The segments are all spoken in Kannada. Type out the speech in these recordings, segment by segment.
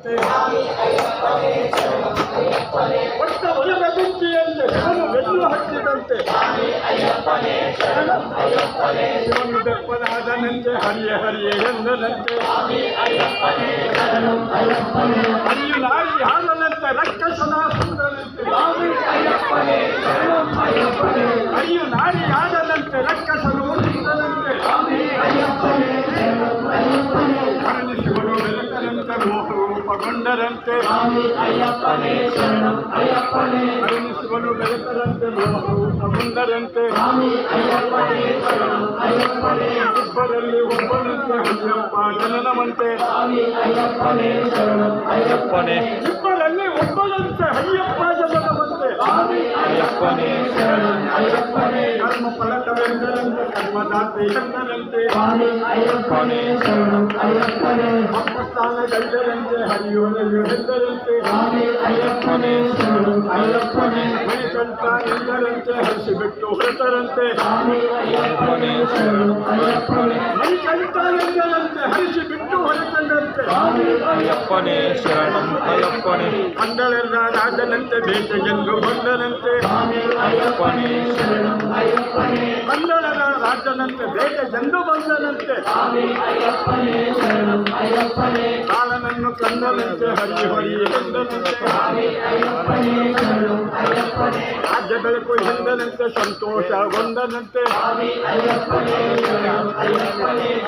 ಎಂದನಂತೆ ಒಟ್ಟ ಒಲದ ಗುಂಪಿಯಂತೆ ಶಿವನು ಬೆನ್ನು ಹತ್ತಿದಂತೆ ಶಿವನು ಬೆಪ್ಪನಾದನಂತೆ ಹರಿಯೇ ಹರಿಯೇ ಎಂದನಂತೆ ಹರಿಯು ನಾಯಿ ಹಾಡನಂತೆ ರಕ್ಕಸನ ಸುಂದರಂತೆ ಹರಿಯು ನಾಯಿ ಆಡದಂತೆ ರಕ್ಕಸನು ಸುಂದರಂತೆ ಹರಣಿ ಶಿವನು ಬೆಳಕನಂತೆ ಮೋಹರೂಪಗೊಂಡರಂತೆ ಹರಣಿ ಶಿವನು ಬೆಳಕರಂತೆ ಮೋಹರೂಪಗೊಂಡರಂತೆ ಇಬ್ಬರಲ್ಲಿ ಒಬ್ಬನಂತೆ ಅಯ್ಯಪ್ಪ ಜನನವಂತೆ ಇಬ್ಬರಲ್ಲಿ ಒಬ್ಬನಂತೆ ಅಯ್ಯಪ್ಪ ಜನನವಂತೆ ಕರ್ಮ ಫಲಕವೆಂದರಂತೆ ಕರ್ಮದಾತೆ ಎಂದರಂತೆ ಅಪ್ಪಸ್ಥಾನಗೈದರಂತೆ ಹರಿಯೋನೆಯು ಎಂದರಂತೆ ಮಣಿಕಂಠ ಎಂದರಂತೆ ಹರಿಸಿಬಿಟ್ಟು ಹೊರತರಂತೆ ಮಣಿಕಂಠ ಎಂದರಂತೆ ಹರಿಸಿಬಿಟ್ಟು ಹೊರತಂದಂತೆ ಅಯ್ಯಪ್ಪನೇ ಶರಣಂ ಅಯ್ಯಪ್ಪನೇ ಮಂಡಲರ ರಾಜನಂತೆ ಬೇಟೆಗೆಂದು ಬಂದನಂತೆ ಮಂಡಲರ ರಾಜನಂತೆ ಬೇಟೆಗೆಂದು ಬಂದನಂತೆ ಕಾಲನನ್ನು ಕಂದನಂತೆ ಹರಿ ಹರಿ ಎಂದನಂತೆ ರಾಜ್ಯ ಬೆಳಕು ಎಂದನಂತೆ ಸಂತೋಷಗೊಂಡನಂತೆ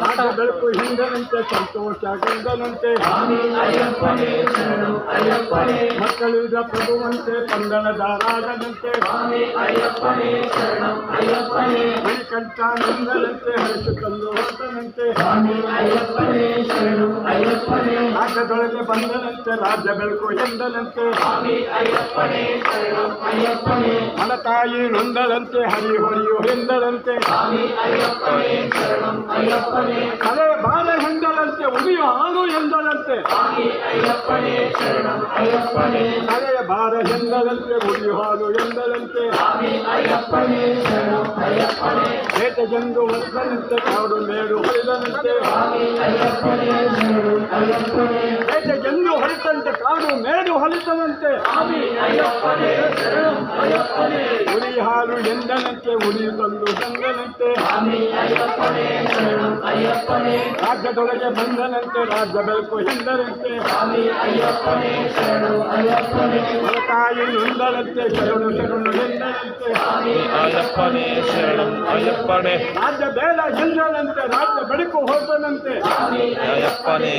ರಾಜ್ಯ ಬೆಳಕು ಹಿಂದನಂತೆ ಸಂತೋಷಗೊಂಡನಂತೆ ಮಕ್ಕಳಿದ ಪ್ರಭುವಂತೆ ಪಂದಳದ ರಾಜನಂತೆ ಮಣಿಕಂಠ ನಂದನಂತೆ ಹರಿಸಿಕೊಂಡು ಹೊರಟನಂತೆ ರಾಜ್ಯದೊಳಗೆ ಬಂದನಂತೆ ರಾಜ್ಯ ಬೆಳಕು ಎಂದನಂತೆ ಮನತಾಯಿ ನೊಂದರಂತೆ ಹರಿ ಹೊರಿಯು ಎಂದರಂತೆ ಕಲೆ ಬಾಲ ಎಂದರಂತೆ ಉಳಿಯು ಹಾಲು ಎಂದರಂತೆ ಕಲೆಯ ಬಾರ ಎಂದರಂತೆ ಉಳಿಯು ಹಾಲು ಎಂದರಂತೆ ಬೇಟೆಗೆಂದು ಹೊರದನಂತೆ ಕಾಡು ಮೇಡು ಹೊಡೆದನಂತೆ ಬೇಟೆಗೆಂದು ಹೊರಟಂತೆ ಕಾಡು ಮೇಡು ಹೊಲಿತನಂತೆ ಉಳಿ ಹಾಲು ಎಂದನಂತೆ ಉಳಿ ತಂದು ತಂದನಂತೆ ರಾಜ್ಯದೊಳಗೆ ಬಂದನಂತೆ ರಾಜ್ಯ ಬೆಳಕು ಎಂದರಂತೆ ತಾಯಿ ನೊಂದರಂತೆ ಶರಣು ಶರಣು ಎಂದರಂತೆ ಅಯ್ಯಪ್ಪನೇ ಶರಣಂ ಅಯ್ಯಪ್ಪನೇ ರಾಜ್ಯ ಬೇಡ ಎಂದನಂತೆ ರಾಜ್ಯ ಬೆಳಕು ಹೋದನಂತೆ ಅಯ್ಯಪ್ಪನೇ